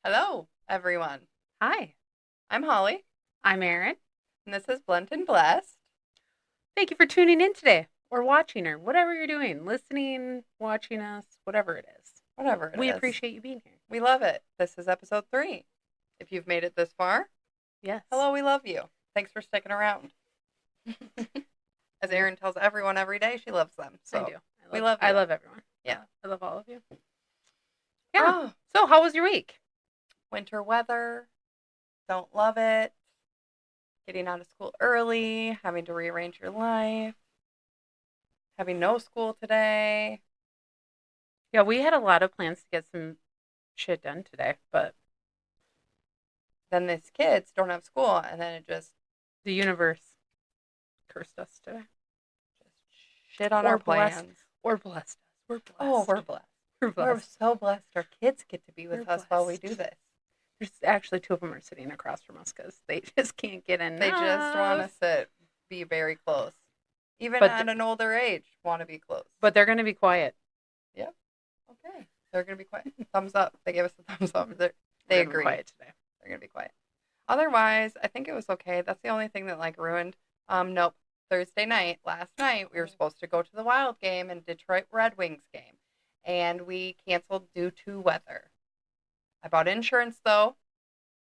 Hello, everyone. Hi, I'm Holly, I'm Erin. and this is Blent and Blessed. Thank you for tuning in today or watching or whatever you're doing, listening, watching us, whatever it is. Whatever it We is. appreciate you being here. We love it. This is episode 3. If you've made it this far, Yes. hello, we love you. Thanks for sticking around. As Erin tells everyone every day, she loves them. So I do. we love you. I love everyone. Yeah. I love all of you. Yeah. Oh, So, how was your week? winter weather. Don't love it. Getting out of school early, having to rearrange your life, having no school today. Yeah, we had a lot of plans to get some shit done today, but Then these kids don't have school, and then it just the universe cursed us today. shit on Or our blessed. plans. Or blessed us. We're blessed. Oh, we're blessed. We're We're blessed. so blessed. Our kids get to be with We're us while we blessed. do this. There's actually two of them are sitting across from us because they just can't get enough. They just want to be very close. Even But at an older age, want to be close. But they're going to be quiet. Yep. Okay. They're going to be quiet. Thumbs up. They gave us a thumbs up. They We're agree. quiet today. They're going to be quiet. Otherwise, I think it was okay. That's the only thing that ruined. Nope. Thursday night, last night, we were supposed to go to the Wild game and Detroit Red Wings game. And we canceled due to weather. I bought insurance though.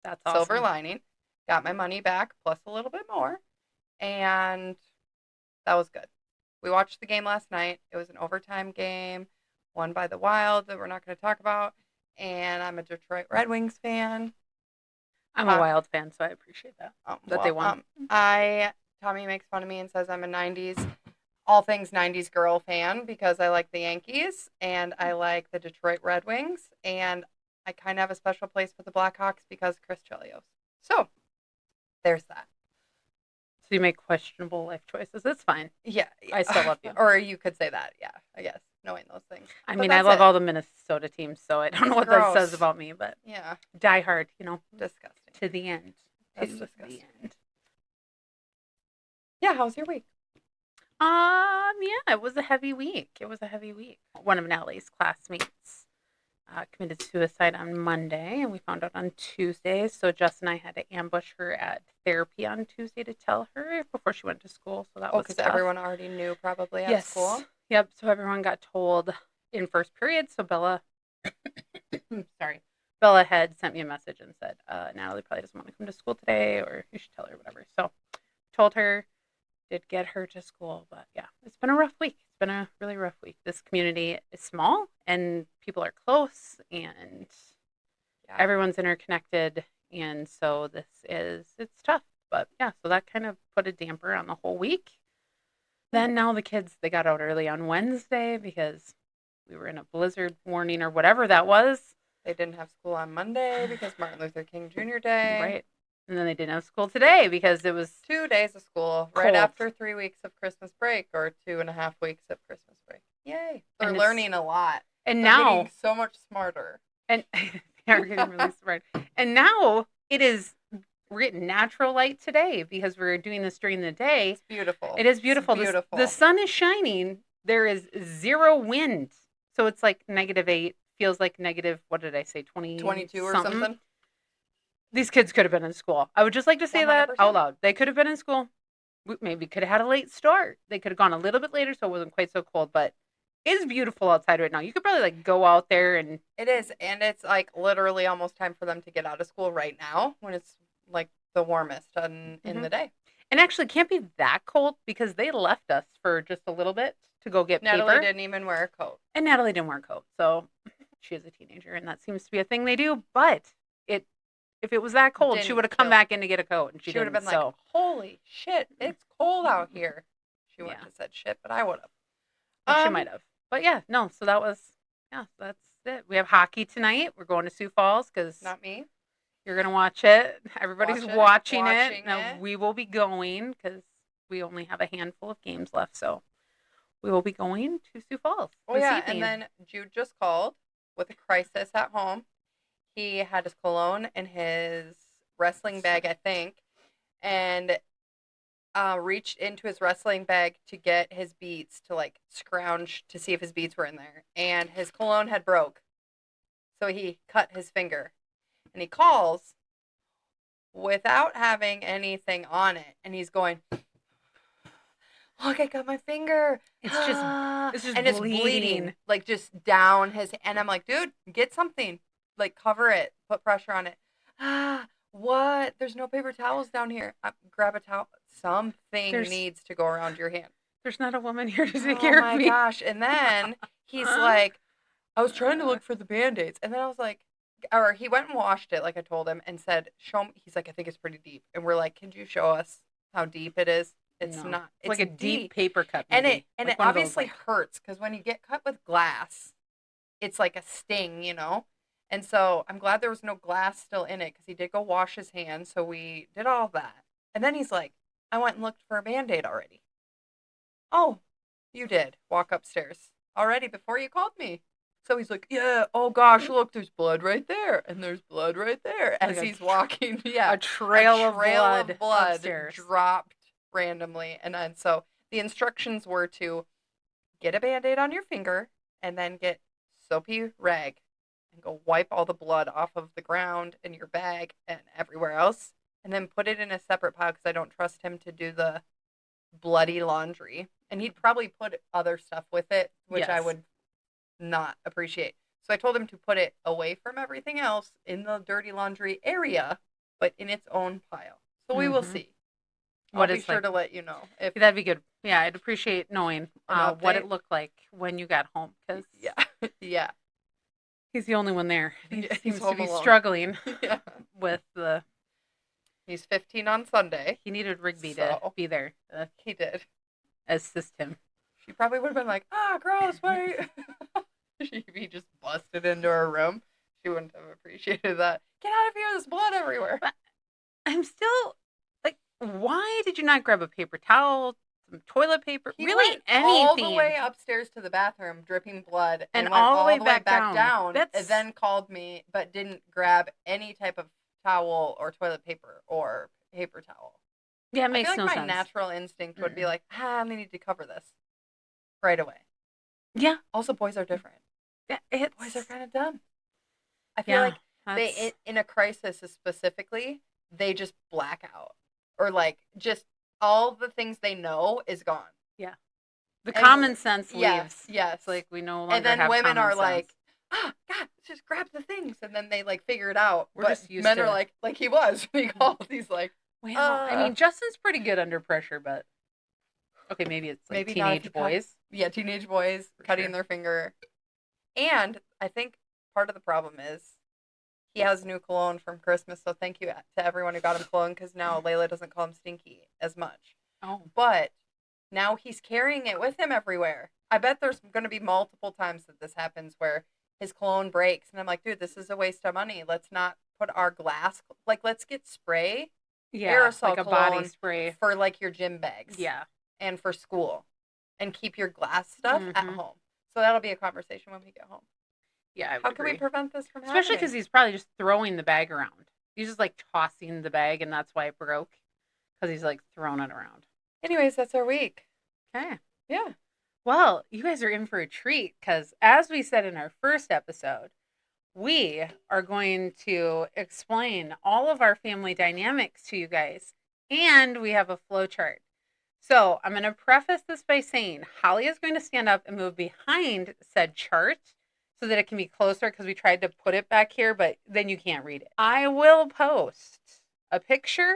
That's awesome. Silver lining. Got my money back plus a little bit more. And that was good. We watched the game last night. It was an overtime game, won by the Wild that we're not going to talk about. And I'm a Detroit Red Wings fan. I'm a Wild fan, so I appreciate that. They won. Tommy makes fun of me and says I'm a 90s, all things 90s girl fan because I like the Yankees and I like the Detroit Red Wings. And I kind of have a special place for the Blackhawks because Chris Chelios. So, there's that. So you make questionable life choices. It's fine. Yeah. I still love you. Or you could say that, yeah, I guess, knowing those things. I mean, I love all the Minnesota teams, so I don't know what that says about me, but yeah, die hard, disgusting. To the end. That's disgusting. The end. Yeah, how was your week? Yeah, it was a heavy week. One of Natalie's classmates committed suicide on Monday, and we found out on Tuesday. So Jess and I had to ambush her at therapy on Tuesday to tell her before she went to school. So that was because everyone already knew probably at school. Yep. So everyone got told in first period. So Bella had sent me a message and said, Natalie probably doesn't want to come to school today, or you should tell her, whatever. So told her, did get her to school, but yeah, it's been a rough week. It's been a really rough week. This community is small and people are close and everyone's interconnected. And so it's tough, but yeah, so that kind of put a damper on the whole week. Then now the kids, they got out early on Wednesday because we were in a blizzard warning or whatever that was. They didn't have school on Monday because Martin Luther King Jr. Day. Right. And then they didn't have school today because it was 2 days of school cold. Right after 3 weeks of Christmas break or 2.5 weeks of Christmas break. Yay. They're learning a lot. And they're now getting so much smarter. And they are getting really smart. And now we're getting natural light today because we're doing this during the day. It's beautiful. It is beautiful. The sun is shining. There is zero wind. So it's like -8. Feels like negative, what did I say, 22 or something? These kids could have been in school. I would just like to say 100%. That out loud. They could have been in school. Maybe could have had a late start. They could have gone a little bit later so it wasn't quite so cold. But it's beautiful outside right now. You could probably go out there and... It is. And it's literally almost time for them to get out of school right now when it's the warmest in the day. And actually can't be that cold because they left us for just a little bit to go get paper. Natalie didn't even wear a coat. And Natalie didn't wear a coat. So she is a teenager and that seems to be a thing they do. But if it was that cold, she would have come back in to get a coat. And she would have been like, holy shit, it's cold out here. She wouldn't have said shit, but I would have. She might have. But yeah, no. So that's it. We have hockey tonight. We're going to Sioux Falls because... Not me. You're going to watch it. Everybody's watching it. Now, we will be going because we only have a handful of games left. So we will be going to Sioux Falls. Oh, yeah. And then Jude just called with a crisis at home. He had his cologne in his wrestling bag, I think, and reached into his wrestling bag to get his beads, to scrounge to see if his beads were in there. And his cologne had broke. So he cut his finger. And he calls without having anything on it. And he's going, look, I got my finger. It's just and it's bleeding. Like just down his, and I'm like, dude, get something. Like cover it. Put pressure on it. What? There's no paper towels down here. Grab a towel. Something needs to go around your hand. There's not a woman here to take care of me. Oh my gosh. And then he's like, I was trying to look for the Band-Aids. And then I was like, or he went and washed it like I told him and said, show me. He's like, I think it's pretty deep. And we're like, can you show us how deep it is? It's No. not. It's like a deep paper cut. Maybe. And it obviously hurts because when you get cut with glass, it's like a sting, you know? And so I'm glad there was no glass still in it because he did go wash his hands. So we did all that. And then he's like, I went and looked for a Band-Aid already. Oh, you did. Walk upstairs already before you called me. So he's like, yeah, oh gosh, look, there's blood right there. And there's blood right there. As he's walking. Yeah. A trail of blood upstairs. Dropped randomly. And then so the instructions were to get a Band-Aid on your finger and then get soapy rag and go wipe all the blood off of the ground and your bag and everywhere else. And then put it in a separate pile because I don't trust him to do the bloody laundry. And he'd probably put other stuff with it, which I would not appreciate. So I told him to put it away from everything else in the dirty laundry area, but in its own pile. So we will see. I'll be sure to let you know. If that'd be good. Yeah, I'd appreciate knowing what it looked like when you got home. Cause yeah. He's the only one there. He seems to be alone. Struggling with the... He's 15 on Sunday. He needed Rigby to be there. He did. Assist him. She probably would have been like, gross, wait. He just busted into her room. She wouldn't have appreciated that. Get out of here, there's blood everywhere. But I'm still, like, why did you not grab a paper towel, some toilet paper, he really went anything? All the way upstairs to the bathroom, dripping blood, and went all the way back down. And then called me, but didn't grab any type of towel or toilet paper or paper towel. Yeah, it makes no sense. My natural instinct would be like, I need to cover this right away. Yeah. Also, boys are different. Yeah, boys are kind of dumb. I feel like they, in a crisis specifically, they just black out. Or like, just all the things they know is gone. Yeah. The common sense leaves. Yes. It's like we no longer and then have women are sense. like, God, just grab the things. And then they like figure it out. We're just used men to... are like he was. He called. He's like, well, I mean, Justin's pretty good under pressure, but okay, maybe it's like teenage boys. Yeah, teenage boys cutting their finger. And I think part of the problem is he has new cologne from Christmas, so thank you to everyone who got him cologne, because now Layla doesn't call him Stinky as much. Oh. But now he's carrying it with him everywhere. I bet there's going to be multiple times that this happens where his cologne breaks, and I'm like, dude, this is a waste of money. Let's not put our glass, like, let's get spray. Yeah, aerosol like a body spray. For, like, your gym bags. Yeah. And for school. And keep your glass stuff at home. So that'll be a conversation when we get home. Yeah, How can we prevent this from happening? Especially because he's probably just throwing the bag around. He's just, like, tossing the bag, and that's why it broke. Because he's, like, throwing it around. Anyways, that's our week. Okay. Yeah. Well, you guys are in for a treat, because as we said in our first episode, we are going to explain all of our family dynamics to you guys, and we have a flow chart. So I'm going to preface this by saying Holly is going to stand up and move behind said chart so that it can be closer, because we tried to put it back here, but then you can't read it. I will post a picture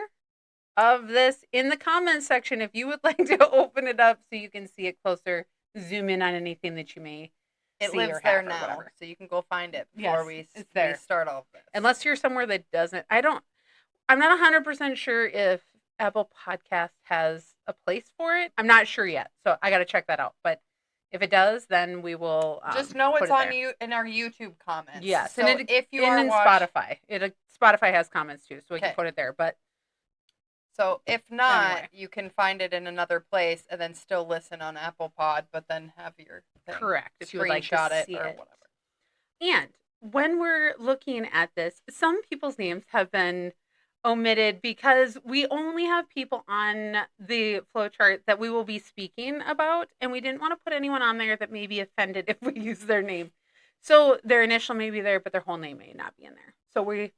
of this in the comments section if you would like to open it up so you can see it closer, zoom in on anything that you may It lives there now, so you can go find it before we start all of this. Unless you're somewhere that doesn't. I'm not 100% sure if Apple Podcast has a place for it. I'm not sure yet, so I got to check that out. But if it does, then we will just know it's on you in our YouTube comments. Yes, so and if you are Spotify, Spotify has comments too, so we can put it there. But so if not, you can find it in another place and then still listen on Apple Pod, but then have your thing. Correct. If you would like to see it or whatever. And when we're looking at this, some people's names have been omitted because we only have people on the flow chart that we will be speaking about, and we didn't want to put anyone on there that may be offended if we use their name. So their initial may be there, but their whole name may not be in there. So we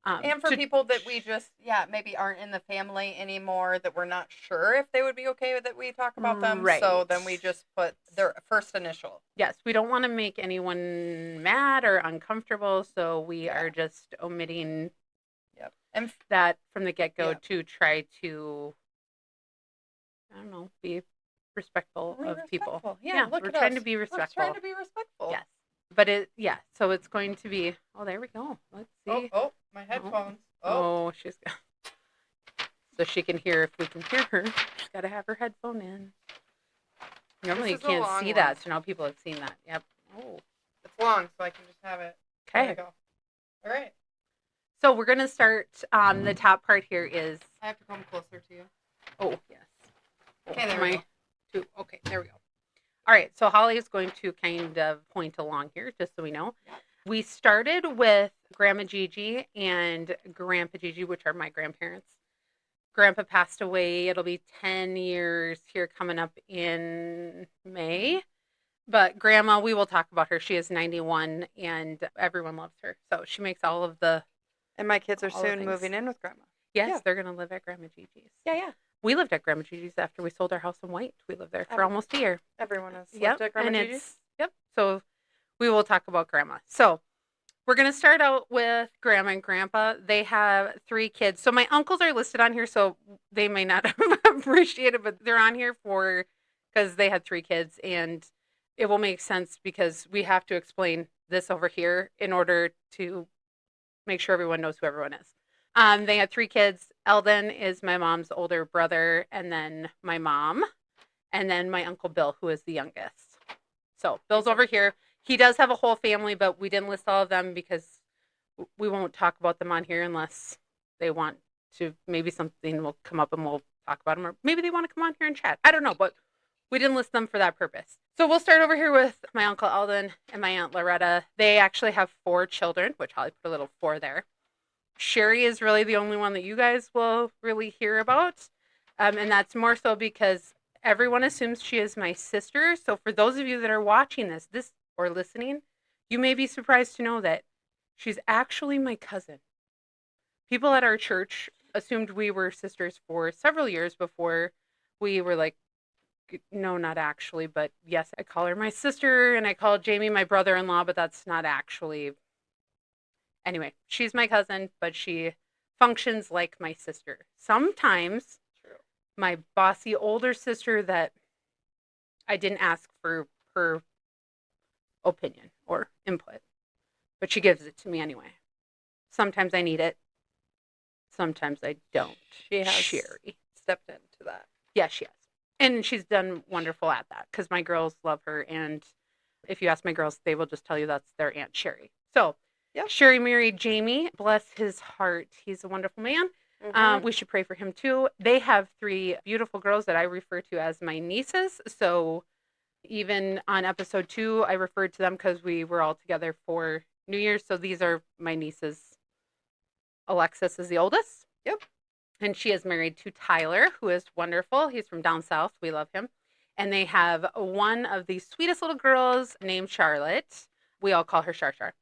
And for people that we just, maybe aren't in the family anymore, that we're not sure if they would be okay with it, we talk about them. Right. So then we just put their first initial. Yes, we don't want to make anyone mad or uncomfortable, so we are just omitting and that from the get-go to try to, I don't know, be respectful of people. Yeah, look we're at trying us. to be respectful. We're trying to be respectful. Yes. But so it's going to be, there we go. Let's see. Oh, my headphones. She's got, so she can hear if we can hear her. She's got to have her headphone in. Normally you can't see that, so now people have seen that. Yep. Oh. It's long, so I can just have it. Okay. There we go. All right. So we're going to start, the top part here is... I have to come closer to you. Oh, yes. Okay, there we go. Okay, there we go. All right, so Holly is going to kind of point along here, just so we know. Yeah. We started with Grandma Gigi and Grandpa Gigi, which are my grandparents. Grandpa passed away. It'll be 10 years here coming up in May. But Grandma, we will talk about her. She is 91, and everyone loves her. So she makes all of the... And my kids are soon moving in with Grandma. Yes, they're going to live at Grandma Gigi's. Yeah. We lived at Grandma Gigi's after we sold our house in White. We lived there for almost a year. Everyone has lived at Grandma Gigi's? Yep. So we will talk about Grandma. So we're going to start out with Grandma and Grandpa. They have 3 kids. So my uncles are listed on here, so they may not appreciate it, but they're on here because they had 3 kids, and it will make sense because we have to explain this over here in order to make sure everyone knows who everyone is. They had 3 kids. Eldon is my mom's older brother, and then my mom, and then my Uncle Bill, who is the youngest. So Bill's over here. He does have a whole family, but we didn't list all of them because we won't talk about them on here unless they want to. Maybe something will come up and we'll talk about them, or maybe they want to come on here and chat. I don't know, but we didn't list them for that purpose. So we'll start over here with my Uncle Eldon and my Aunt Loretta. They actually have 4 children, which Holly put a little 4 there. Sherry is really the only one that you guys will really hear about. And that's more so because everyone assumes she is my sister. So for those of you that are watching this or listening, you may be surprised to know that she's actually my cousin. People at our church assumed we were sisters for several years before we were like, no, not actually, but yes, I call her my sister and I call Jamie my brother-in-law, but that's not actually... Anyway, she's my cousin, but she functions like my sister. Sometimes my bossy older sister that I didn't ask for her opinion or input, but she gives it to me anyway. Sometimes I need it. Sometimes I don't. She has Sherry stepped into that. Yeah, she has. And she's done wonderful at that because my girls love her. And if you ask my girls, they will just tell you that's their Aunt Sherry. So Sherry married Jamie. Bless his heart. He's a wonderful man. We should pray for him too. They have 3 beautiful girls that I refer to as my nieces. So even on episode 2, I referred to them because we were all together for New Year's. So these are my nieces. Alexis is the oldest. Yep. And she is married to Tyler, who is wonderful. He's from down south. We love him. And they have one of the sweetest little girls named Charlotte. We all call her Char Char.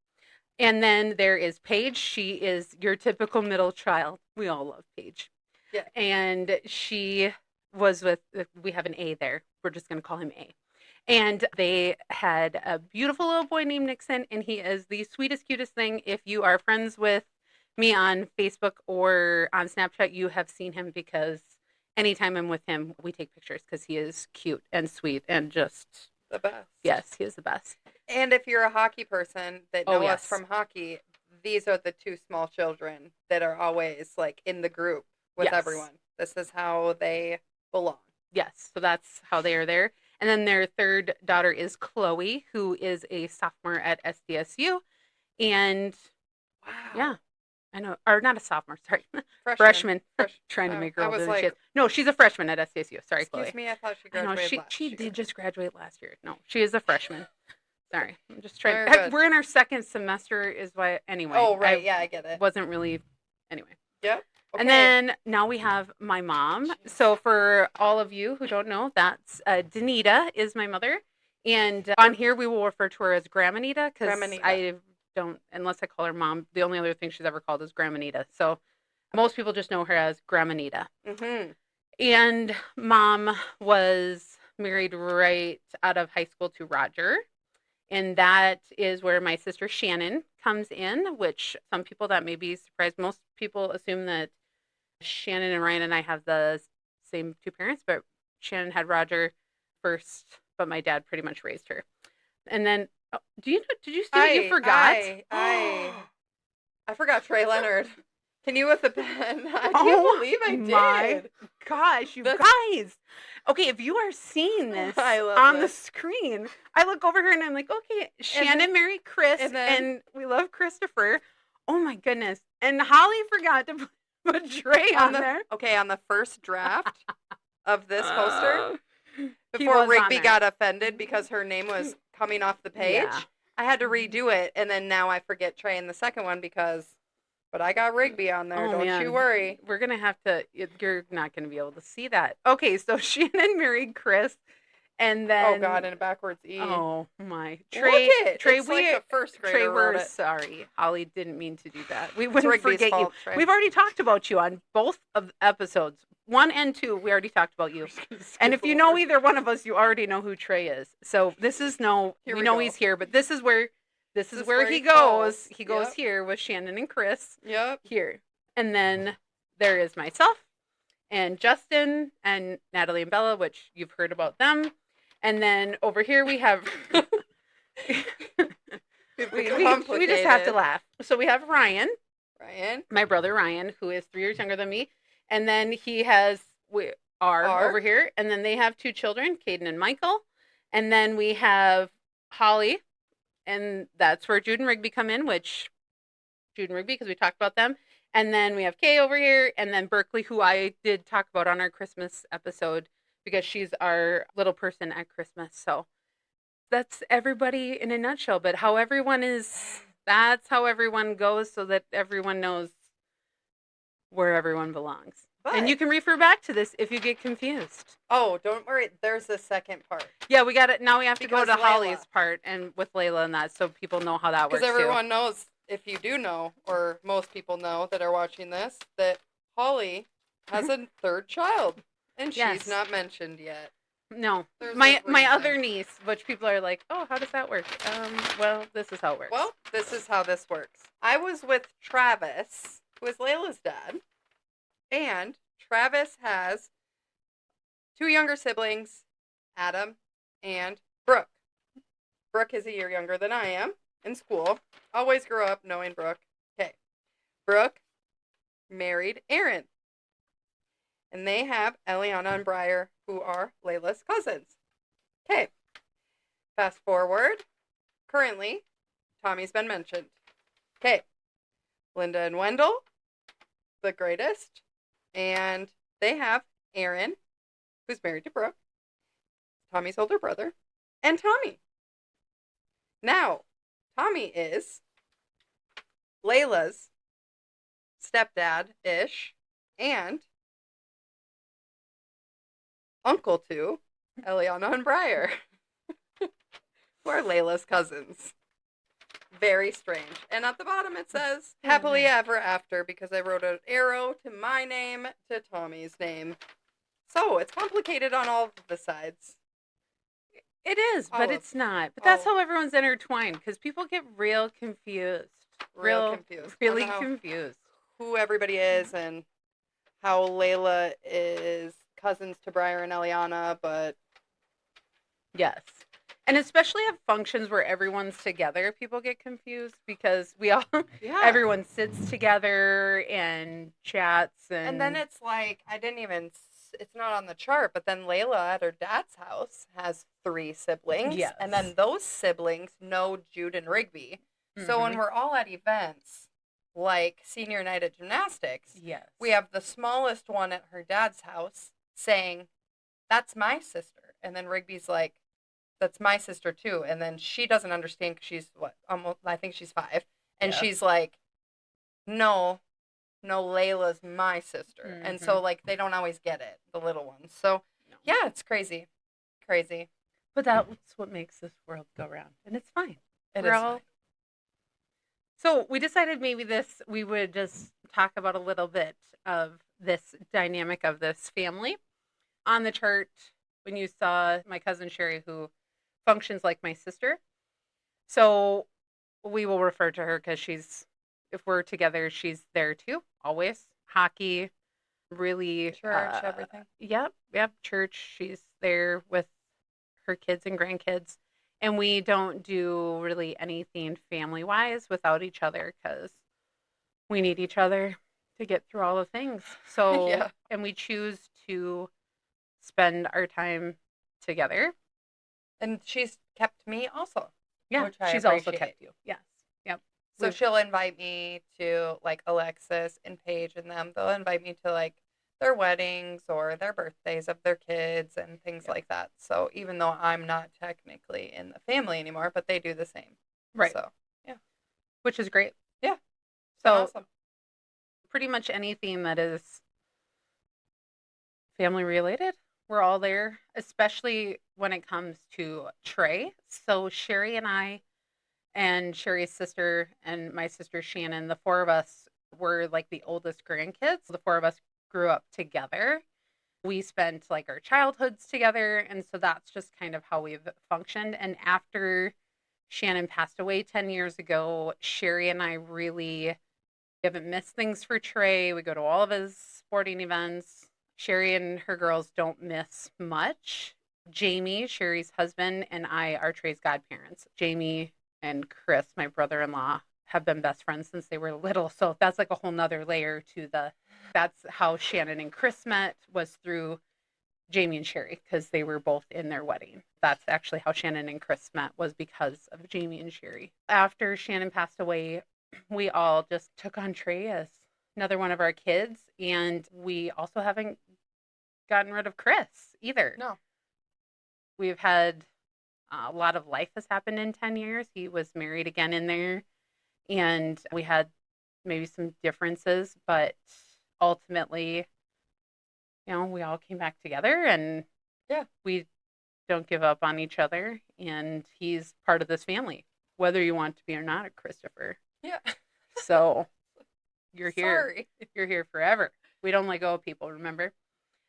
And then there is Paige. She is your typical middle child. We all love Paige. Yeah. And she was we have an A there. We're just going to call him A. And they had a beautiful little boy named Nixon, and he is the sweetest, cutest thing. If you are friends with me on Facebook or on Snapchat, you have seen him because anytime I'm with him, we take pictures because he is cute and sweet and just... the best. Yes, he is the best. And if you're a hockey person that know us from hockey, these are the 2 small children that are always like in the group with everyone. This is how they belong. Yes, so that's how they are there. And then their 3rd daughter is Chloe, who is a sophomore at SDSU. And wow. Yeah, I know. Or not a sophomore, sorry. Freshman. Trying to make her older than she is. No, she's a freshman at SDSU. Sorry, Chloe. Excuse me, I thought she graduated last year. She did just graduate last year. No, she is a freshman. Sorry, I'm just trying. We're in our 2nd semester is why, anyway. Oh, right. I get it. Wasn't really, anyway. Yep. Okay. And then now we have my mom. So for all of you who don't know, that's Danita is my mother. And on here we will refer to her as Grandma Nita because I don't, unless I call her mom, the only other thing she's ever called is Grandma Nita. So most people just know her as Grandma Nita. Mm-hmm. And mom was married right out of high school to Roger. And that is where my sister Shannon comes in, which some people that may be surprised. Most people assume that Shannon and Ryan and I have the same two parents, but Shannon had Roger first, but my dad pretty much raised her. And then, oh, did you see what you forgot? I forgot Trey Leonard. Can you with the pen? I can't Oh believe I my did. gosh, you guys. Okay, if you are seeing this on the screen, I look over here and I'm like, okay, Shannon married Chris, and we love Christopher. Oh my goodness. And Holly forgot to put Trey on there. Okay, on the first draft of this poster, before Rigby got offended because her name was coming off the page, I had to redo it, and then now I forget Trey in the second one but I got Rigby on there. Don't you worry. We're going to have to, you're not going to be able to see that. Okay, so Shannon married Chris, and then. Oh, God, and a backwards E. Oh, my. Trey, it's like a first grader. Trey, we're sorry. Holly didn't mean to do that. We wouldn't forget you. Trey. We've already talked about you on both of the episodes. 1 and 2, we already talked about you. And if you know either one of us, you already know who Trey is. So this is we know he's here, but this is where he goes. He goes here with Shannon and Chris. Yep. Here. And then there is myself and Justin and Natalie and Bella, which you've heard about them. And then over here we have we just have to laugh. So we have Ryan, my brother Ryan, who is 3 years younger than me. And then he has R over here. And then they have 2 children, Caden and Michael. And then we have Holly. And that's where Jude and Rigby come in, because we talked about them. And then we have Kay over here, and then Berkeley, who I did talk about on our Christmas episode, because she's our little person at Christmas. So that's everybody in a nutshell. But that's how everyone goes, so that everyone knows where everyone belongs. And you can refer back to this if you get confused. Oh, don't worry. There's a second part. Yeah, we got it. Now we have to go to Holly's part and with Layla and that, so people know how that works. Because everyone knows, if you do know, or most people know that are watching this, that Holly has a 3rd child, and she's not mentioned yet. No, my other niece, which people are like, oh, how does that work? Well, this is how it works. Well, this is how this works. I was with Travis, who is Layla's dad. And Travis has 2 younger siblings, Adam and Brooke. Brooke is a year younger than I am in school. Always grew up knowing Brooke. Okay. Brooke married Aaron. And they have Eliana and Briar, who are Layla's cousins. Okay. Fast forward. Currently, Tommy's been mentioned. Okay. Linda and Wendell, the greatest. And they have Aaron, who's married to Brooke, Tommy's older brother, and Tommy. Now, Tommy is Layla's stepdad-ish and uncle to Eliana and Briar, who are Layla's cousins. Very strange. And at the bottom it says, happily ever after, because I wrote an arrow to my name, to Tommy's name. So, it's complicated on all of the sides. It is, but it's not. But that's how everyone's intertwined, because people get real confused. Really confused. Who everybody is, and how Layla is cousins to Briar and Eliana, but... Yes. And especially at functions where everyone's together, people get confused because everyone sits together and chats. And then it's like, it's not on the chart, but then Layla at her dad's house has 3 siblings. Yes. And then those siblings know Jude and Rigby. Mm-hmm. So when we're all at events, like senior night at gymnastics, we have the smallest one at her dad's house saying, that's my sister. And then Rigby's like, that's my sister too. And then she doesn't understand because she's I think she's 5. And she's like, no, Layla's my sister. Mm-hmm. And so like, they don't always get it, the little ones. So yeah, it's crazy. But that's what makes this world go round. And it's fine. It is fine. So we decided maybe we would just talk about a little bit of this dynamic of this family. On the chart, when you saw my cousin Sherry, who functions like my sister, so we will refer to her because if we're together, she's there too, always. Hockey, really, Church, everything. yep, church. She's there with her kids and grandkids. And we don't do really anything family wise without each other because we need each other to get through all the things. So, Yeah. and we choose to spend our time together. And she's kept me also, Yeah, which I she's also appreciate. kept you. Yes. Yep. So she'll invite me to like Alexis and Paige and them. They'll invite me to like their weddings or their birthdays of their kids and things Yep. like that. So even though I'm not technically in the family anymore, but they do the same. Right. So yeah. Which is great. Yeah. It's been So awesome. pretty much anything that is family related, we're all there, especially when it comes to Trey. So Sherry and I and Sherry's sister and my sister Shannon, the four of us were like the oldest grandkids. The four of us grew up together. We spent like our childhoods together. And so that's just kind of how we've functioned. And after Shannon passed away 10 years ago, Sherry and I really haven't missed things for Trey. We go to all of his sporting events. Sherry and her girls don't miss much. Jamie, Sherry's husband, and I are Trey's godparents. Jamie and Chris, my brother-in-law, have been best friends since they were little. So that's like a whole nother layer to that's how Shannon and Chris met, was through Jamie and Sherry, because they were both in their wedding. That's actually how Shannon and Chris met, was because of Jamie and Sherry. After Shannon passed away, we all just took on Trey as another one of our kids, and we also haven't gotten rid of Chris either. No. We've had a lot of life has happened in 10 years. He was married again in there, and we had maybe some differences, but ultimately, we all came back together, and yeah, we don't give up on each other, and he's part of this family, whether you want to be or not, Christopher. Yeah. So you're here. Sorry. You're here forever. We don't let go of people, remember?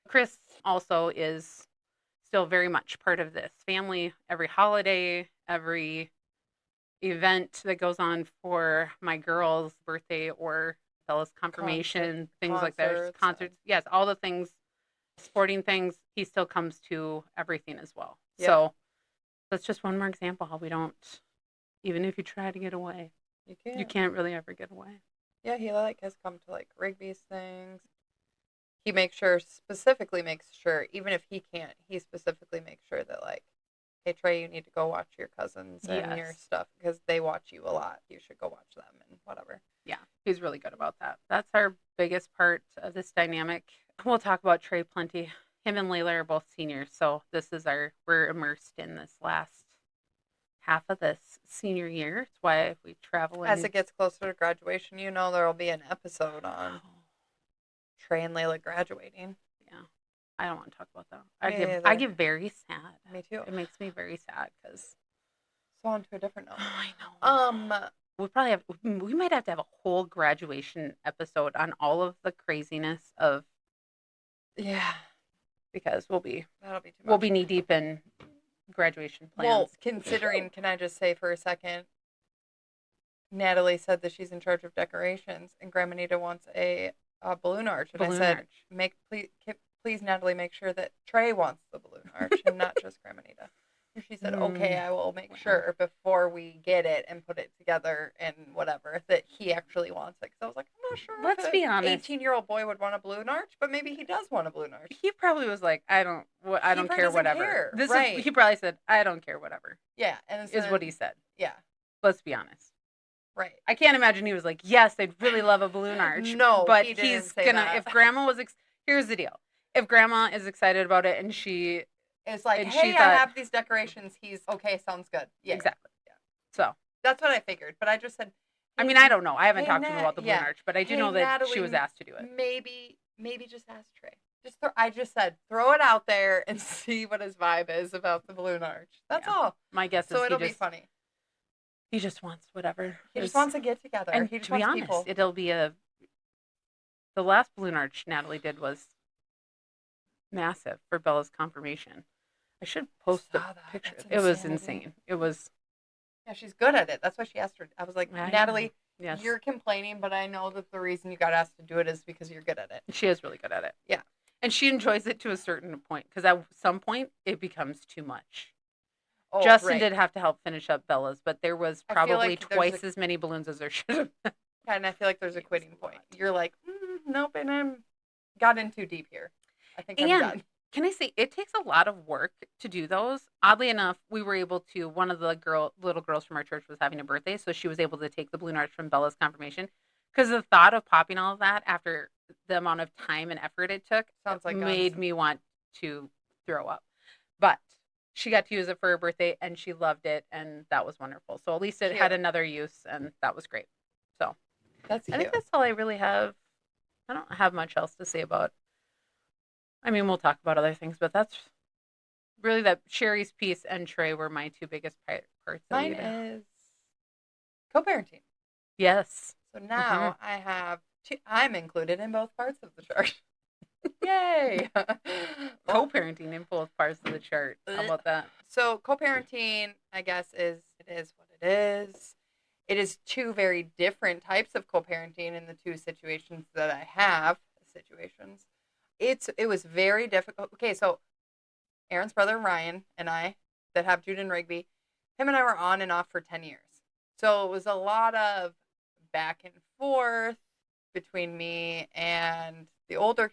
Chris also is still very much part of this family. Every holiday, every event that goes on for my girl's birthday or Bella's confirmation, things like that, concerts, yes, all the things, sporting things, he still comes to everything as well. Yeah. So that's just one more example how we don't, even if you try to get away, you can't really ever get away. Yeah, he has come to like Rigby's things. He specifically makes sure, even if he can't, he specifically makes sure that like, hey Trey, you need to go watch your cousins and your stuff because they watch you a lot. You should go watch them and whatever. Yeah, he's really good about that. That's our biggest part of this dynamic. We'll talk about Trey plenty. Him and Layla are both seniors, so we're immersed in this last half of this senior year. It's why we travel. As it gets closer to graduation, there will be an episode on Trey and Layla graduating. Yeah, I don't want to talk about that. I get very sad. Me too. It makes me very sad because. So on to a different note. I know. We might have to have a whole graduation episode on all of the craziness of. Yeah. Because that'll be too much. We'll be knee deep in graduation plans. Well, considering, can I just say for a second, Natalie said that she's in charge of decorations, and Grandma Nita wants a balloon arch, and I said, please, Natalie, make sure that Trey wants the balloon arch and not just Grandma Nita. And she said, okay, I will make sure before we get it and put it together and whatever that he actually wants it. Because I was like, I'm not sure. Let's be honest. 18-year-old boy would want a balloon arch, but maybe he does want a balloon arch. He probably was like, I don't care, whatever. He probably said, I don't care, whatever. Yeah, and is what he said. Yeah. Let's be honest. Right. I can't imagine he was like, yes, I'd really love a balloon arch. No, but he's gonna. That. If Grandma was, here's the deal. If Grandma is excited about it and she. It's like, hey, I have these decorations. He's okay. Sounds good. Yeah, exactly. Yeah. So that's what I figured. But I just said. Hey, I don't know. I haven't talked to him about the balloon arch, but I do know that Natalie, she was asked to do it. Maybe just ask Trey. I just said throw it out there and see what his vibe is about the balloon arch. That's all. My guess is so it'll be funny. He just wants whatever He just is. wants to get together. And He just to be wants honest, people. it'll be the last balloon arch Natalie did was massive for Bella's confirmation. I should I post a saw that. picture. That's It was insanity. insane. It was. Yeah, she's good at it. That's why she asked her. I was like, I know. Natalie, Yes, you're complaining, but I know that the reason you got asked to do it is because you're good at it. she is really good at it. Yeah. And she enjoys it to a certain point because at some point it becomes too much. Oh, Justin right. did have to help finish up Bella's, but there was I feel probably like there's a, twice as many balloons as there should have been. and I feel like there's a It was quitting a point. lot. You're like, nope, and I'm got in too deep here. I think I'm And done. can I say it takes a lot of work to do those? Oddly enough, we were able to. One of the little girls from our church was having a birthday, so she was able to take the balloon arch from Bella's confirmation. Because the thought of popping all of that after the amount of time and effort it took Sounds like guns. made me want to throw up. But she got to use it for her birthday, and she loved it, and that was wonderful. So at least it had Cute. another use, and that was great. So That's I think cute. that's all I really have. I don't have much else to say about. I mean, we'll talk about other things, but that's really that Sherry's piece and Trey were my two biggest parts of Mine it. is co-parenting. Yes. So Mm-hmm. now I have two. I'm included in both parts of the chart. Yay! Well, Co-parenting in both parts of the chart. How about that? so co-parenting, I guess, is what it is. It is two very different types of co-parenting in the two situations that I have. Situations. It was very difficult. Okay, so Aaron's brother Ryan and I, that have Jude and Rigby, him and I were on and off for 10 years. So it was a lot of back and forth between me and the older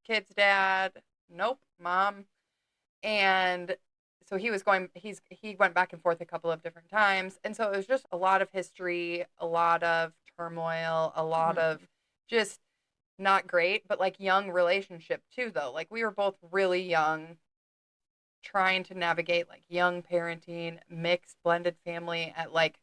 kid's dad. Nope, mom. And so he went back and forth a couple of different times. And so it was just a lot of history, a lot of turmoil, a lot Mm-hmm. of just not great, but like young relationship too though. Like we were both really young, trying to navigate like young parenting, mixed blended family at like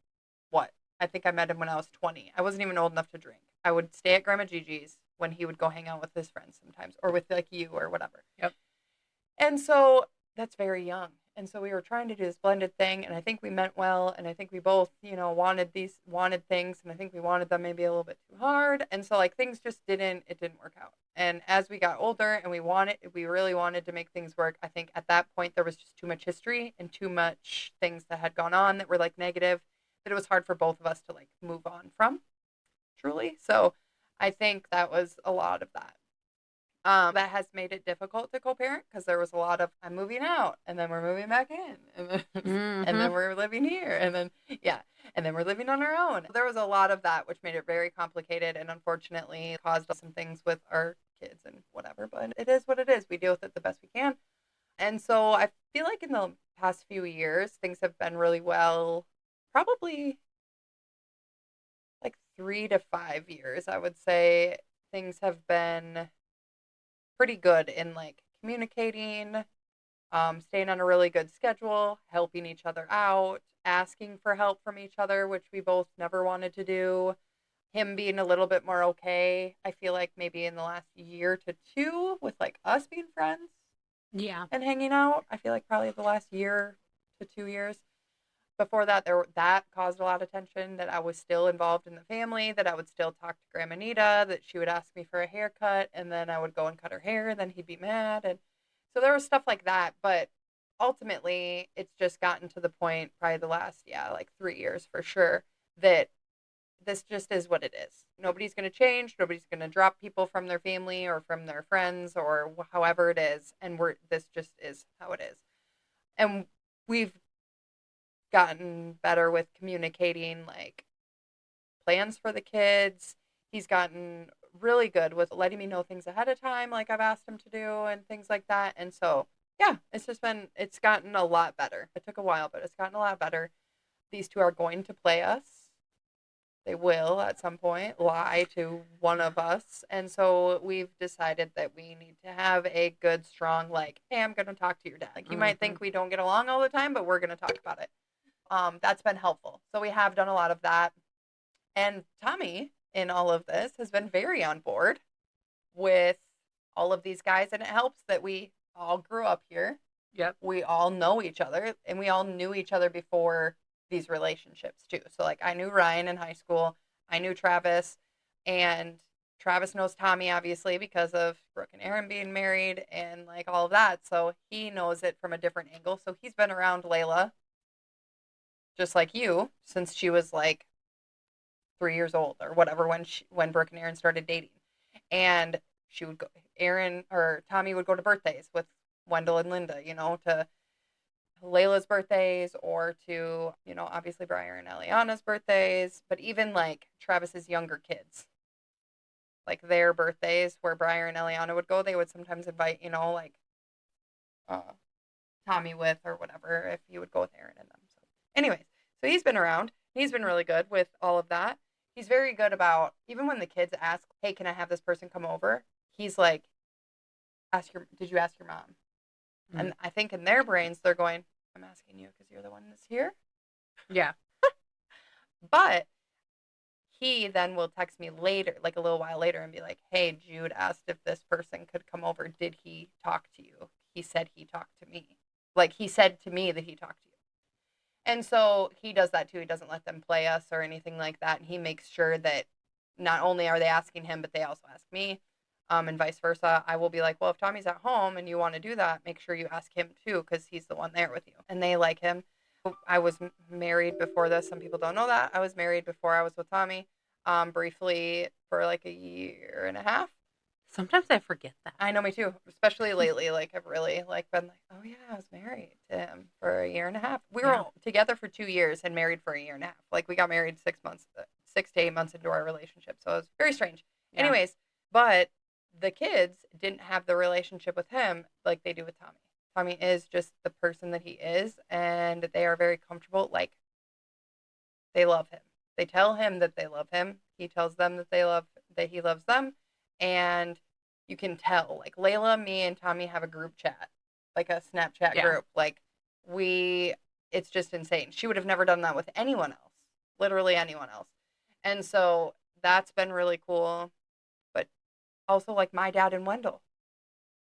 what? I think I met him when I was 20. I wasn't even old enough to drink. I would stay at Grandma Gigi's when he would go hang out with his friends sometimes or with like you or whatever. Yep. And so that's very young. And so we were trying to do this blended thing, and I think we meant well, and I think we both, wanted things, and I think we wanted them maybe a little bit too hard. And so like things just didn't work out. And as we got older and we really wanted to make things work, I think at that point there was just too much history and too much things that had gone on that were like negative that it was hard for both of us to like move on from, truly. So I think that was a lot of that. That has made it difficult to co-parent because there was a lot of I'm moving out and then we're moving back in and then and Mm-hmm. then we're living here and then yeah and then we're living on our own. There was a lot of that which made it very complicated and unfortunately caused some things with our kids and whatever. But it is what it is. We deal with it the best we can. And so I feel like in the past few years things have been really well. Probably like 3 to 5 years, I would say things have been pretty good in like communicating, staying on a really good schedule, helping each other out, asking for help from each other, which we both never wanted to do. Him being a little bit more okay. I feel like maybe in the last year to two, with like us being friends Yeah. and hanging out, I feel like probably the last year to 2 years. Before that, that caused a lot of tension. That I was still involved in the family. That I would still talk to Grandma Nita. That she would ask me for a haircut, and then I would go and cut her hair. And then he'd be mad, and so there was stuff like that. But ultimately, it's just gotten to the point, probably the last like 3 years for sure, that this just is what it is. Nobody's going to change. Nobody's going to drop people from their family or from their friends or however it is, and this just is how it is. And we've gotten better with communicating like plans for the kids. He's gotten really good with letting me know things ahead of time, like I've asked him to do, and things like that. And so, yeah, it's gotten a lot better. It took a while, but it's gotten a lot better. These two are going to play us. They will at some point lie to one of us. And so we've decided that we need to have a good, strong, like, hey, I'm going to talk to your dad. Like, you might Mm-hmm. think we don't get along all the time, but we're going to talk about it. That's been helpful. So we have done a lot of that. And Tommy, in all of this, has been very on board with all of these guys. And it helps that we all grew up here. Yep. We all know each other, and we all knew each other before these relationships too. So like I knew Ryan in high school, I knew Travis, and Travis knows Tommy obviously because of Brooke and Aaron being married and like all of that. So he knows it from a different angle. So he's been around Layla just like you since she was like 3 years old or whatever when Brooke and Aaron started dating, and she would go. Aaron or Tommy would go to birthdays with Wendell and Linda, to Layla's birthdays or to, obviously Brian and Eliana's birthdays, but even like Travis's younger kids, like their birthdays where Brian and Eliana would go, they would sometimes invite, like uh, Tommy with or whatever if he would go with Aaron and them. So, anyways, so he's been around. He's been really good with all of that. He's very good about even when the kids ask, "Hey, can I have this person come over?" He's like, Did you ask your mom?" Mm. And I think in their brains they're going, "I'm asking you because you're the one that's here." Yeah. But he then will text me later, like a little while later, and be like, "Hey, Jude asked if this person could come over. Did he talk to you? He said he talked to me. Like he said to me that he talked to you." And so he does that too. He doesn't let them play us or anything like that. And he makes sure that not only are they asking him, but they also ask me, and vice versa. I will be like, well, if Tommy's at home and you want to do that, make sure you ask him too, because he's the one there with you. And they like him. I was married before this. Some people don't know that. I was married before I was with Tommy, briefly for like a year and a half. Sometimes I forget that. I know, me too. Especially lately, like I've really like been like, oh yeah, I was married to him for a year and a half. We were Yeah. together for 2 years and married for a year and a half. Like we got married 6 months, 6 to 8 months into our relationship. So it was very strange. Yeah. Anyways, but the kids didn't have the relationship with him like they do with Tommy. Tommy is just the person that he is, and they are very comfortable. Like they love him. They tell him that they love him. He tells them that he loves them, and you can tell. Like Layla, me, and Tommy have a group chat, like a Snapchat Yeah. group. Like we, it's just insane. She would have never done that with anyone else, literally anyone else. And so that's been really cool. But also, like my dad and Wendell,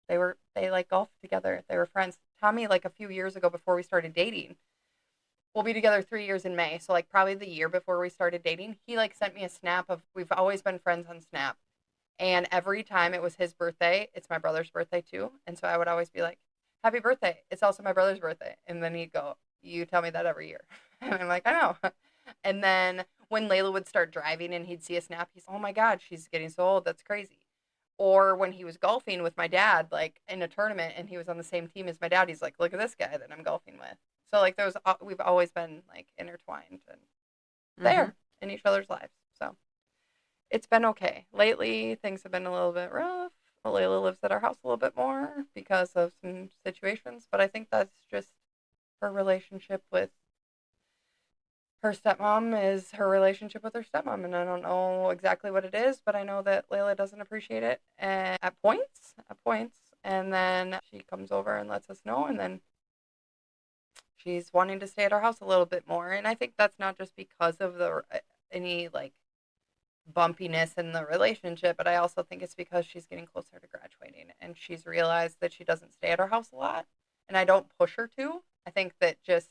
they like golfed together. They were friends. Tommy, like a few years ago before we started dating, we'll be together 3 years in May. So like probably the year before we started dating, he like sent me a snap of we've always been friends on Snap. And every time it was his birthday, it's my brother's birthday too. And so I would always be like, "Happy birthday. It's also my brother's birthday." And then he'd go, "You tell me that every year." And I'm like, "I know." And then when Layla would start driving and he'd see a snap, he's, "Oh my God, she's getting so old. That's crazy." Or when he was golfing with my dad, like in a tournament, and he was on the same team as my dad, he's like, "Look at this guy that I'm golfing with." So like we've always been like intertwined and Mm-hmm. there in each other's lives. So it's been okay. Lately, things have been a little bit rough. Layla lives at our house a little bit more because of some situations, but I think that's just her relationship with her stepmom is her relationship with her stepmom, and I don't know exactly what it is, but I know that Layla doesn't appreciate it and at points, and then she comes over and lets us know, and then she's wanting to stay at our house a little bit more, and I think that's not just because of the any like bumpiness in the relationship, but I also think it's because she's getting closer to graduating and she's realized that she doesn't stay at our house a lot, and I don't push her to. I think that just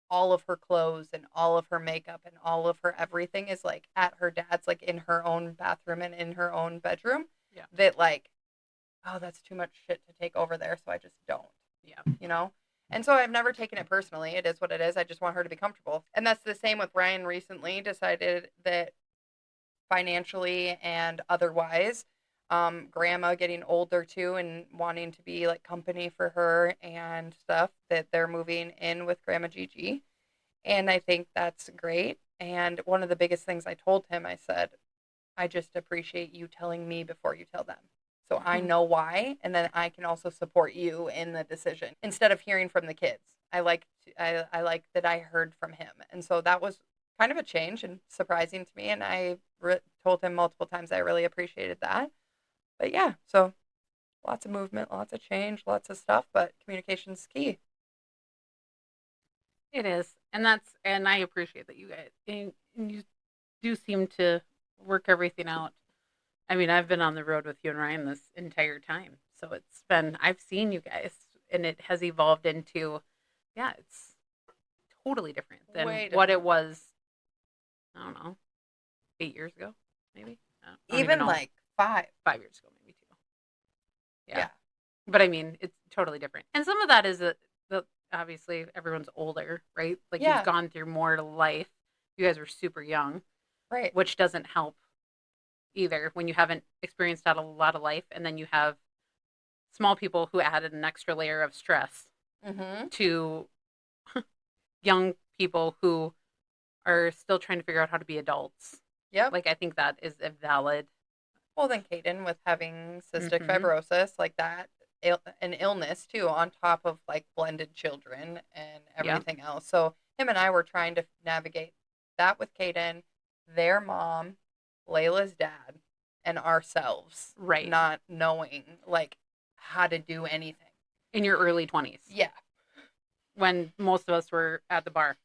all of her clothes and all of her makeup and all of her everything is like at her dad's, like in her own bathroom and in her own bedroom. Yeah. That like, oh, that's too much shit to take over there, so I just don't. Yeah. You know? And so I've never taken it personally. It is what it is. I just want her to be comfortable. And that's the same with Ryan recently decided that financially and otherwise, grandma getting older too and wanting to be like company for her and stuff, that they're moving in with Grandma Gigi, and I think that's great. And one of the biggest things I told him, I said, "I just appreciate you telling me before you tell them, so I Mm-hmm. know why, and then I can also support you in the decision instead of hearing from the kids." I like that I heard from him, and so that was kind of a change and surprising to me. And I told him multiple times I really appreciated that. But yeah, so lots of movement, lots of change, lots of stuff, but communication's key. It is, and I appreciate that you guys and you do seem to work everything out. I mean, I've been on the road with you and Ryan this entire time, so I've seen you guys, and it has evolved into, yeah, it's totally different than Way what it different. was, I don't know, 8 years ago, maybe. I don't even Even know. like 5. 5 years ago, maybe too. Yeah. Yeah. But I mean, it's totally different. And some of that is the obviously everyone's older, right? Like you've Yeah. gone through more to life. You guys were super young, Right. which doesn't help either when you haven't experienced out a lot of life and then you have small people who added an extra layer of stress Mm-hmm. to young people who are still trying to figure out how to be adults. Yep. Like I think that is a valid. Well, then Caden with having cystic Mm-hmm. fibrosis, like that, an illness too, on top of like blended children and Yeah. everything else. So him and I were trying to navigate that with Caden, their mom, Layla's dad, and ourselves, Right. not knowing like how to do anything. In your early 20s Yeah. when most of us were at the bar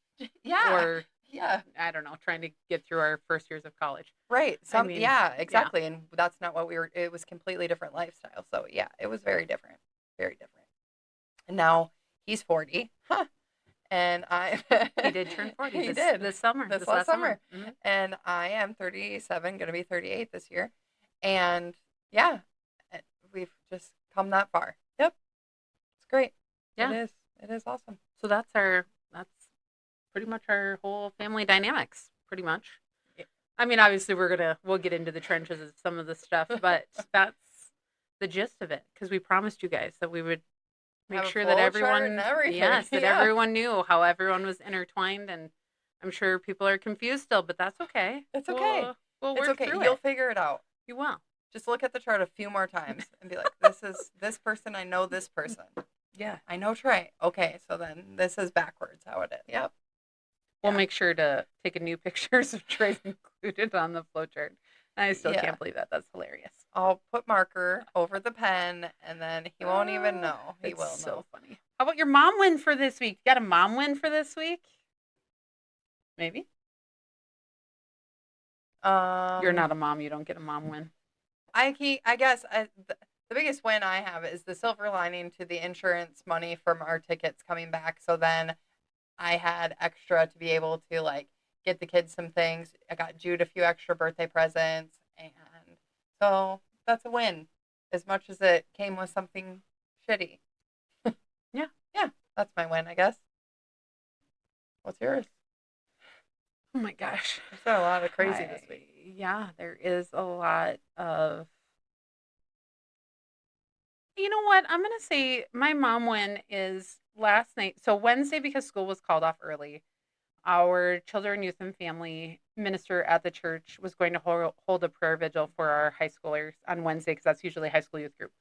Yeah. or Yeah. I don't know, trying to get through our first years of college. Right. I mean, Yeah, yeah. exactly. And that's not what we were, it was completely different lifestyle. So yeah, it was very different. Very different. And now he's 40. Huh. And I He did turn 40 he this did this summer, this this last last summer. summer. Mm-hmm. And I am 37, going to be 38 this year. And yeah, we've just come that far. Yep. It's great. It Yeah. is. It is awesome. So that's pretty much our whole family dynamics, pretty much. Yeah. I mean, obviously we'll get into the trenches of some of the stuff, but that's the gist of it because we promised you guys that we would make Have a sure that flow chart and everyone, everything. yes, that Yeah. everyone knew how everyone was intertwined, and I'm sure people are confused still, but that's okay. It's okay. We'll It's work okay. through You'll it. figure it out. You will. Just look at the chart a few more times and be like, this is this person. I know this person. Yeah. I know Trey. Okay, so then this is backwards how it is. Yep. We'll Yeah. make sure to take a new pictures of Trey's included on the flowchart. I still Yeah. can't believe that. That's hilarious. I'll put marker over the pen and then he won't even know. He It's will so know. funny. How about your mom win for this week? You got a mom win for this week? Maybe. You're not a mom. You don't get a mom win. I guess the biggest win I have is the silver lining to the insurance money from our tickets coming back. So then I had extra to be able to like get the kids some things. I got Jude a few extra birthday presents, and so that's a win. As much as it came with something shitty. Yeah. Yeah, that's my win, I guess. What's yours? Oh my gosh. There's been a lot of crazy this week. Yeah, there is a lot of. You know what? I'm going to say my mom win is last night. So Wednesday, because school was called off early, our children, youth, and family minister at the church was going to hold a prayer vigil for our high schoolers on Wednesday because that's usually high school youth group.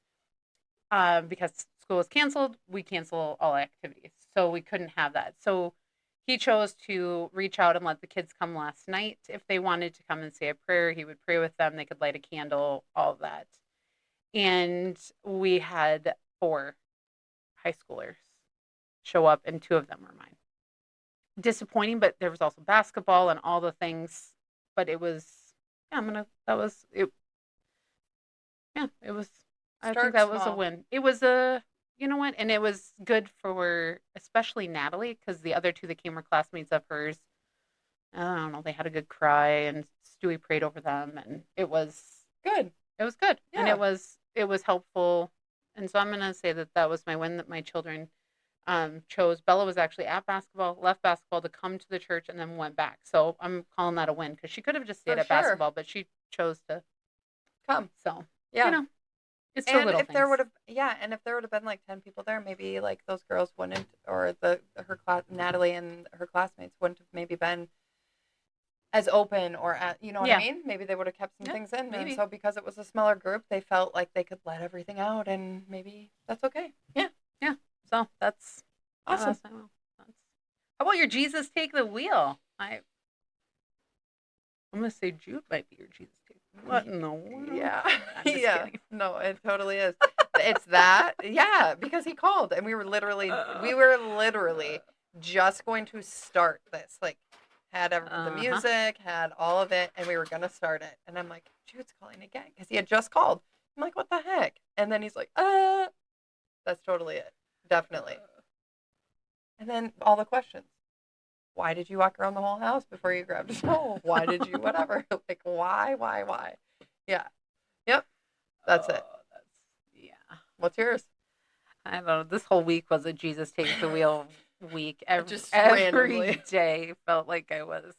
Because school was canceled, we cancel all activities. So we couldn't have that. So he chose to reach out and let the kids come last night. If they wanted to come and say a prayer, he would pray with them. They could light a candle, all of that. And we had 4 high schoolers show up, and 2 of them were mine. Disappointing, but there was also basketball and all the things. But it was, yeah, that was it. Yeah, it was. I think Start that was a small. win. It was a, you know what, and it was good for especially Natalie because the other 2 that came were classmates of hers. I don't know. They had a good cry, and Stewie prayed over them, and it was Good. it was good, and Yeah. it was helpful. And so I'm gonna say that that was my win that my children chose. Bella was actually at basketball, left basketball to come to the church, and then went back. So I'm calling that a win because she could have just stayed For at sure. basketball, but she chose to Come. So Yeah. you know, it's the And little if there things. would have, yeah, and if there would have been like 10 people there, maybe like those girls wouldn't, or her class, Natalie and her classmates wouldn't have maybe been as open or you know what I Yeah, mean? Maybe they would have kept some yeah, things in, and maybe. so because it was a smaller group, they felt like they could let everything out, and maybe that's okay. Yeah, Yeah. So that's awesome. that's, how about your Jesus take the wheel? I'm gonna say Jude might be your Jesus take. What in the world? Yeah, I'm just yeah. kidding. No, it totally is. It's that, yeah, because he called, and we were literally just going to start this, like had the music, had all of it, and we were gonna start it, and I'm like, Jude's calling again because he had just called. I'm like, what the heck? And then he's like, that's totally it, definitely. And then all the questions. Why did you walk around the whole house before you grabbed a snow? Why did you whatever? Like why? Yeah. Yep. That's it. That's yeah. What's yours? I don't know. This whole week was a Jesus takes the wheel week. Just Every randomly. day felt like I was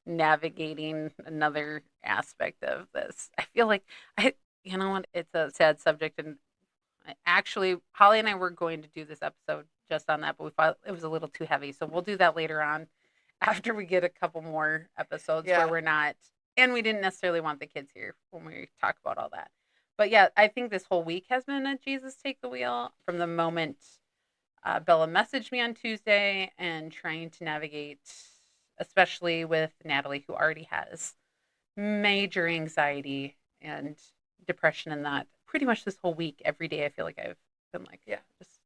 navigating another aspect of this. I feel like you know what? It's a sad subject, and actually, Holly and I were going to do this episode just on that, but we thought it was a little too heavy, so we'll do that later on after we get a couple more episodes where Yeah. we're not, and we didn't necessarily want the kids here when we talk about all that. But yeah, I think this whole week has been a Jesus take the wheel from the moment Bella messaged me on Tuesday and trying to navigate, especially with Natalie, who already has major anxiety and depression and that pretty much this whole week, every day, I feel like I've been like, Yeah. just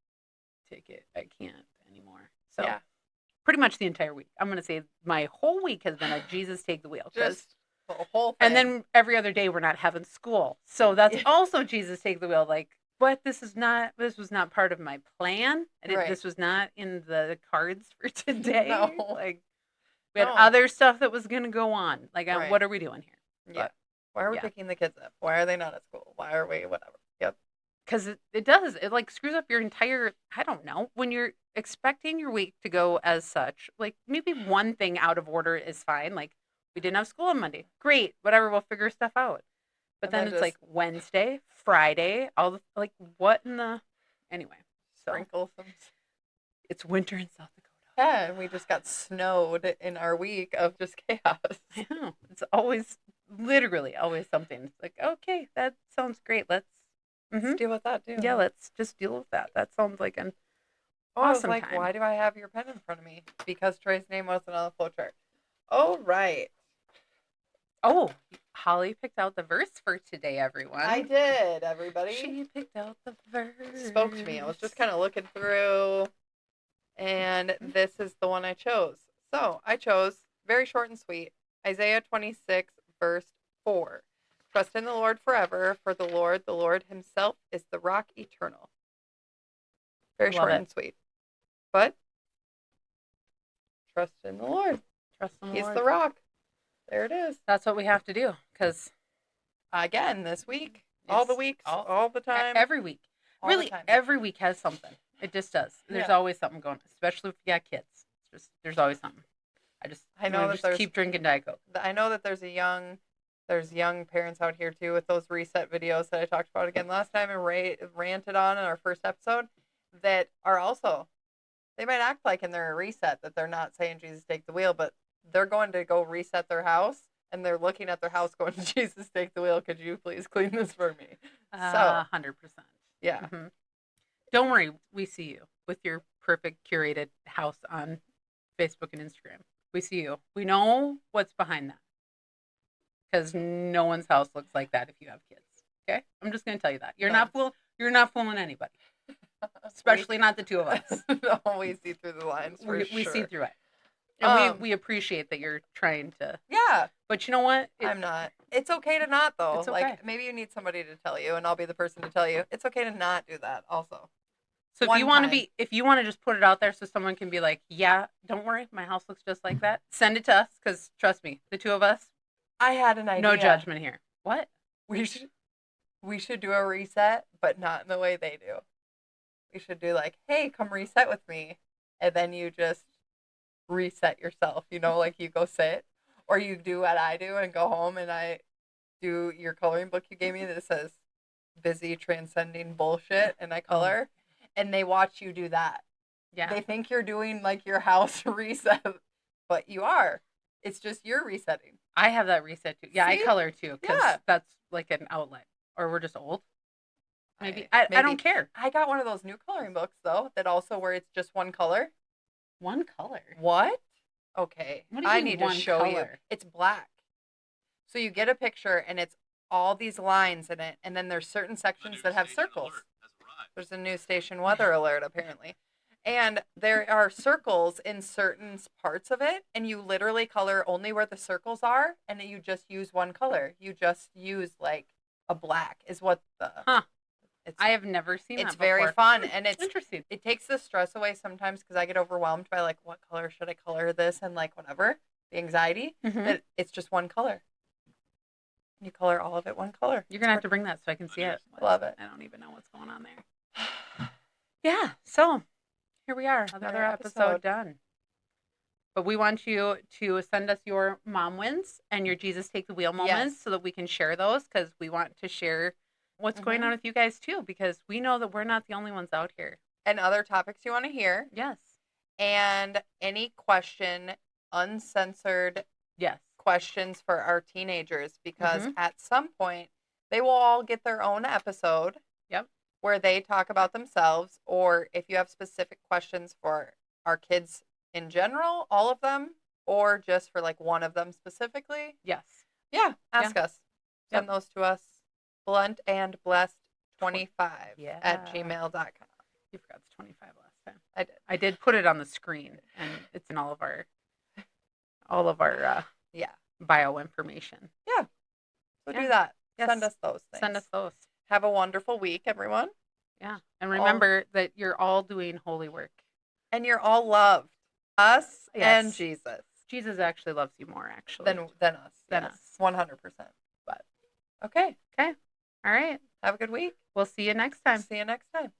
take it. I can't anymore. So Yeah. pretty much the entire week. I'm going to say my whole week has been a Jesus take the wheel. Just the whole thing. And then every other day we're not having school. So that's Yeah. also Jesus take the wheel. Like, what? This was not part of my plan. Right. This was not in the cards for today. No. Like, we had No. other stuff that was going to go on. Like, Right. what are we doing here? Yeah. But, Why are we yeah. picking the kids up? Why are they not at school? Why are we whatever? Yep. Because it does. It like screws up your entire, I don't know, when you're expecting your week to go as such. Like, maybe one thing out of order is fine. Like, we didn't have school on Monday. Great. Whatever. We'll figure stuff out. But And then then it's just like Wednesday, Friday, all the, like, what in the, anyway. So sprinkle some. it's winter in South Dakota. Yeah, and we just got snowed in our week of just chaos. I know. It's always, literally always something. It's like, okay, that sounds great. Let's deal with that too. Yeah, let's just deal with that. That sounds like an I was awesome like, time. why do I have your pen in front of me? Because Trey's name wasn't on the flowchart. Oh, right. Oh, Holly picked out the verse for today, everyone. I did, everybody. She picked out the verse. Spoke to me. I was just kind of looking through, and this is the one I chose. So I chose, very short and sweet, Isaiah 26, verse 4. Trust in the Lord forever, for the Lord himself is the rock eternal. Very short and sweet. But trust in the Lord. Trust in the He's Lord. the rock. There it is. That's what we have to do. Because again, this week, all the weeks, all the time, every week, really, every week has something. It just does. There's always something going on, especially if you got kids. It's just there's always something. I know that just keep drinking Diet Coke. I know that there's young parents out here too with those reset videos that I talked about again last time and ranted on in our first episode that are also, they might act like in their reset that they're not saying Jesus take the wheel, but they're going to go reset their house and they're looking at their house going, Jesus take the wheel, could you please clean this for me? 100%. Yeah. Mm-hmm. Don't worry, we see you with your perfect curated house on Facebook and Instagram. We see you. We know what's behind that. Because no one's house looks like that if you have kids. Okay? I'm just going to tell you that. You're not fooling anybody. Especially not the two of us. No, we see through the lines for sure. We see through it. And we appreciate that you're trying to. Yeah. But you know what? I'm not. It's okay to not, though. It's okay. Like, maybe you need somebody to tell you, and I'll be the person to tell you. It's okay to not do that, also. So if you want to just put it out there so someone can be like, yeah, don't worry, my house looks just like that. Send it to us, because trust me, the two of us. I had an idea. No judgment here. What? We should do a reset, but not in the way they do. We should do like, hey, come reset with me, and then you just reset yourself. You know, like you go sit, or you do what I do and go home and I do your coloring book you gave me that says busy transcending bullshit, and I color, and they watch you do that. Yeah. They think you're doing like your house reset, but you are. It's just you're resetting. I have that reset too. Yeah, see? I color too, because that's like an outlet. Or we're just old. Maybe. I don't care. I got one of those new coloring books, though, that also where it's just one color. One color? What? Okay. What do you mean, I need to show you. It's black. So you get a picture, and it's all these lines in it, and then there's certain sections that have circles. There's a new station weather alert, apparently. And there are circles in certain parts of it, and you literally color only where the circles are, and you just use one color. You just use, like, a black is what the... Huh. I have never seen that It's before. very fun, and it's interesting. It takes the stress away sometimes because I get overwhelmed by like what color should I color this and like whatever the anxiety. That it's just one color. You color all of it one color. You're gonna have to bring that so I can see it. Love it. I don't even know what's going on there. Yeah. So here we are, another episode done. But we want you to send us your mom wins and your Jesus Take the Wheel moments so that we can share those, because we want to share what's going on with you guys too, because we know that we're not the only ones out here. And other topics you want to hear. Yes. And any question, uncensored questions for our teenagers, because at some point they will all get their own episode. Yep. Where they talk about themselves, or if you have specific questions for our kids in general, all of them, or just for like one of them specifically. Yes. Yeah. Ask us. Send those to us. bluntandblessed25 at gmail.com. You forgot the 25 last time. I did. I did put it on the screen, and it's in all of our bio information. Yeah. So do that. Yes. Send us those things. Send us those. Have a wonderful week, everyone. Yeah. And remember that you're all doing holy work. And you're all loved. Us and Jesus. Jesus actually loves you more, actually. Than us. Than us. 100%. But okay. All right. Have a good week. We'll see you next time. See you next time.